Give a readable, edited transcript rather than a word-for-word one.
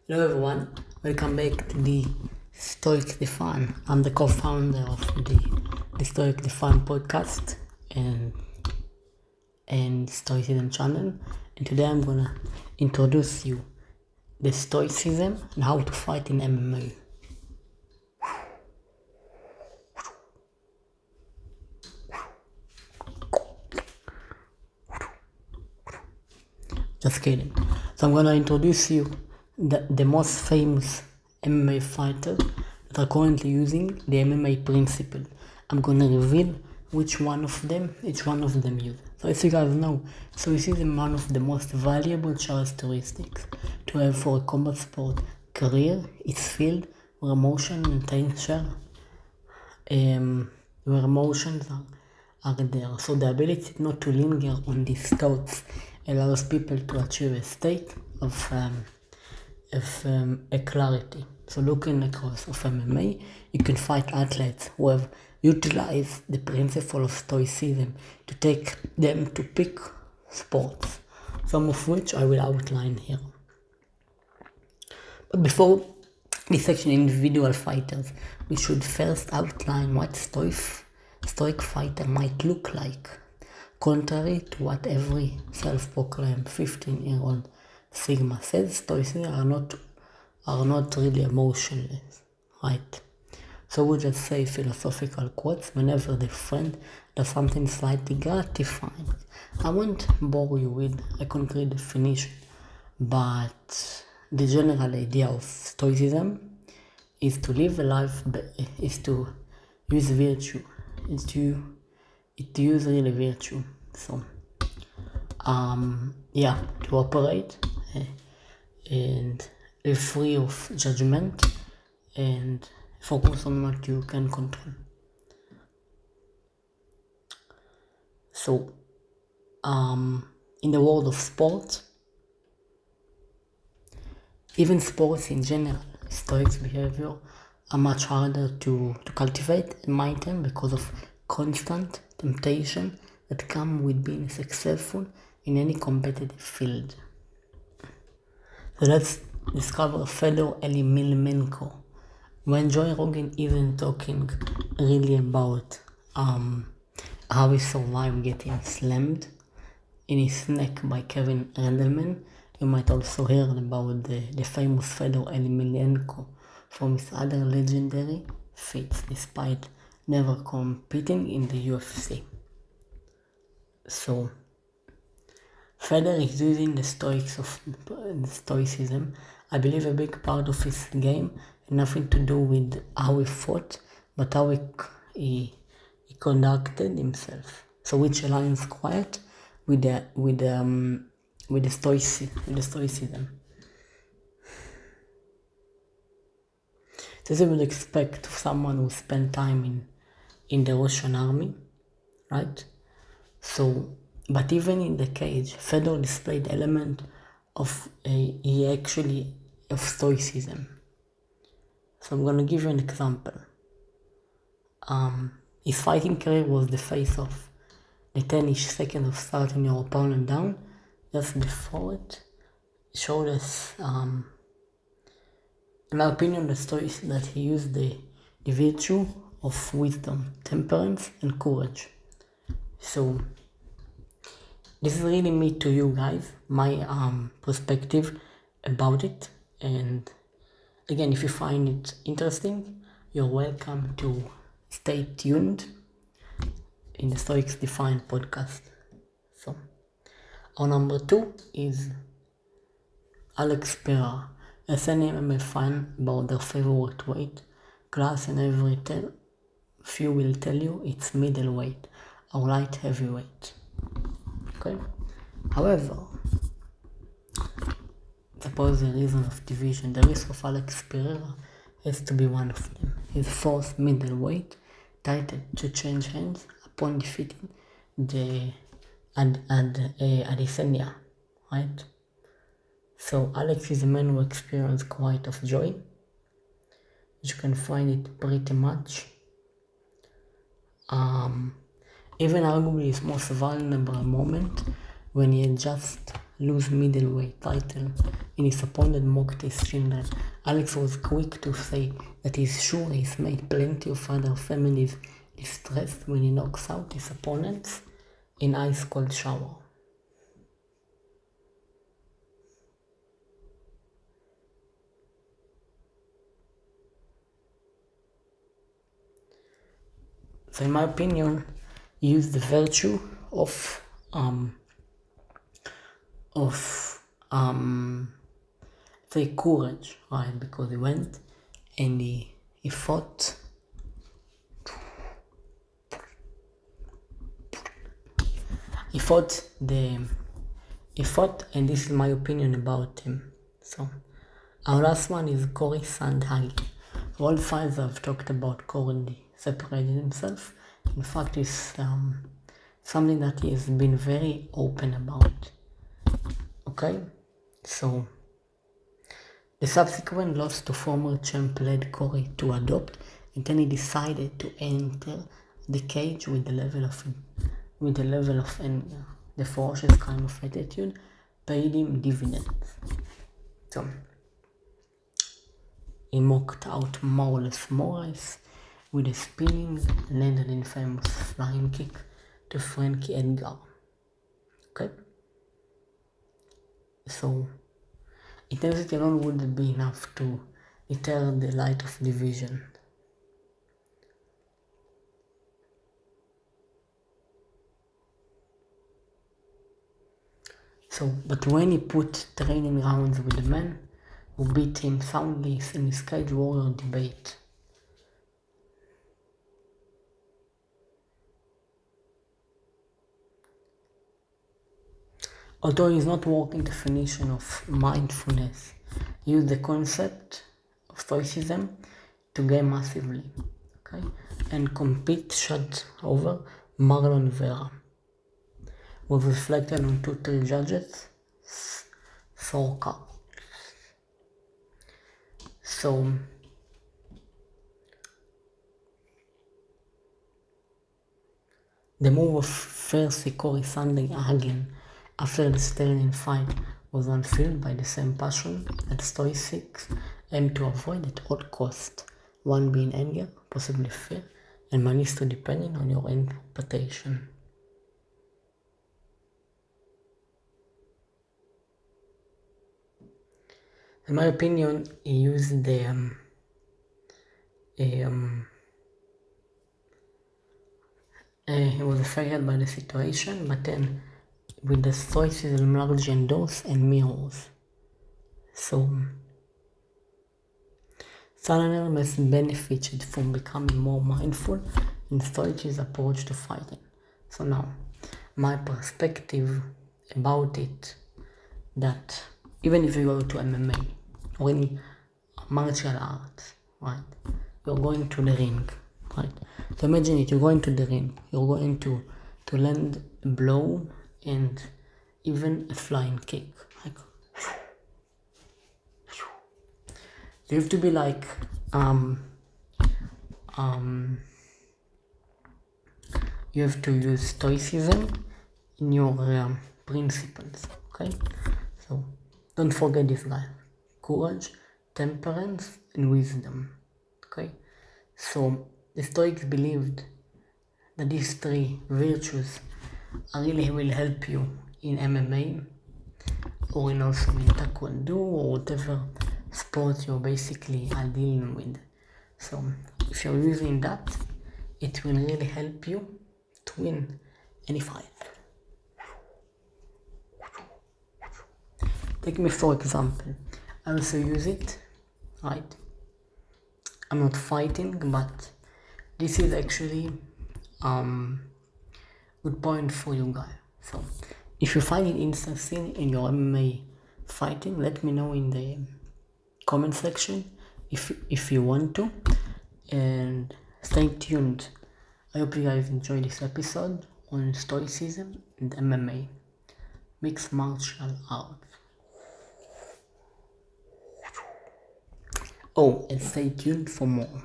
Hello everyone, welcome back to the Stoic Define. I'm the co-founder of the Stoic Define podcast and Stoicism channel, and today I'm gonna introduce you the Stoicism and how to fight in MMA. Just kidding. So I'm gonna introduce you the most famous MMA fighters that are currently using the MMA principle. I'm gonna reveal each one of them use. So as you guys know, stoicism is one of the most valuable characteristics to have for a combat sport career. It's filled where emotion and tension, where emotions are there. So the ability not to linger on these thoughts allows people to achieve a state of a clarity. So looking across of MMA, you can fight athletes who have utilized the principle of stoicism to take them to peak sports, some of which I will outline here. But before this section, individual fighters, we should first outline what stoic fighter might look like. Contrary to what every self-proclaimed 15-year-old Sigma says, stoicism are not really emotionless, right? So we just say philosophical quotes whenever the friend does something slightly gratifying. I won't bore you with a concrete definition, but the general idea of stoicism is to live a life, is to use virtue, is to use really virtue. So, to operate and live free of judgment and focus on what you can control. So, in the world of sport, even sports in general, stoic behavior are much harder to cultivate and maintain because of constant temptation that come with being successful in any competitive field. So let's discover Fedor Emelianenko. When Joe Rogan isn't talking really about how he survived getting slammed in his neck by Kevin Randleman, you might also hear about the famous Fedor Emelianenko from his other legendary feats, despite never competing in the UFC. So, Fedor is using the stoicism. I believe a big part of his game had nothing to do with how he fought, but how he conducted himself. So, which aligns quite with the stoicism. This you would expect of someone who spent time in the Russian army, right? So, but even in the cage, Fedor displayed element of stoicism. So I'm gonna give you an example. His fighting career was the face of the 10-ish seconds of starting your opponent down. Just before it showed us, in my opinion, the story is that he used the virtue of wisdom, temperance, and courage. So this is really me to you guys, my perspective about it. And again, if you find it interesting, you're welcome to stay tuned in the Stoics Define podcast. So, our number 2 is Alex Pereira. As any MMA fan about their favorite weight class, and few will tell you it's middleweight or light heavyweight. Okay. However, suppose the reason of division, the risk of Alex Pereira has to be one of them. His fourth middleweight title to change hands upon defeating the Adesanya, right? So Alex is a man who experienced quite of joy. You can find it pretty much. Even arguably his most vulnerable moment when he had just lose middleweight title and his opponent mocked his children. Alex was quick to say that he's sure he's made plenty of other families distressed when he knocks out his opponents in ice cold shower. So in my opinion, he used the virtue of say courage, right? Because he went and he fought. He fought, and this is my opinion about him. So our last one is Corey Sandhagen. All five have talked about Corey separating himself. In fact, it's something that he has been very open about. Okay, so the subsequent loss to former champ led Corey to adopt, and then he decided to enter the cage with the level of anger. The ferocious kind of attitude paid him dividends. So he mocked out Marvelous Morris with a spinning, landed infamous flying kick to Frankie Edgar. Okay? So, intensity alone wouldn't be enough to deter the light of division. So, but when he put training rounds with the men who beat him soundly in his Cage Warrior debate, although he's not working definition of mindfulness, he used the concept of stoicism to gain massively, okay, and compete shot over Marlon Vera was reflected on 2-3 judges' scorecard. So the move of first Corey Sandhagen after the Sterling fight was unfilled by the same passion that Stoics aim to avoid at all costs, one being anger, possibly fear, and malice depending on your interpretation. In my opinion, he used he was affected by the situation, but then with the stoicism largely endorsed and mirrors. So Sandhagen has benefited from becoming more mindful in Stoic's approach to fighting. So now, my perspective about it, that even if you go to MMA or any martial arts, right, you're going to the ring, right? So imagine it, you're going to the ring, you're going to land a blow and even a flying kick. Like, you have to be like you have to use stoicism in your principles, okay? So don't forget this line: courage, temperance, and wisdom. Okay, so the Stoics believed that these three virtues really will help you in MMA or in also in Taekwondo or whatever sport you're basically dealing with. So if you're using that, it will really help you to win any fight. Take me for example, I also use it, right? I'm not fighting, but this is actually good point for you guys. So if you find it interesting in your MMA fighting, let me know in the comment section if you want to, and stay tuned. I hope you guys enjoyed this episode on Stoicism and MMA, mixed martial arts. Oh, and stay tuned for more.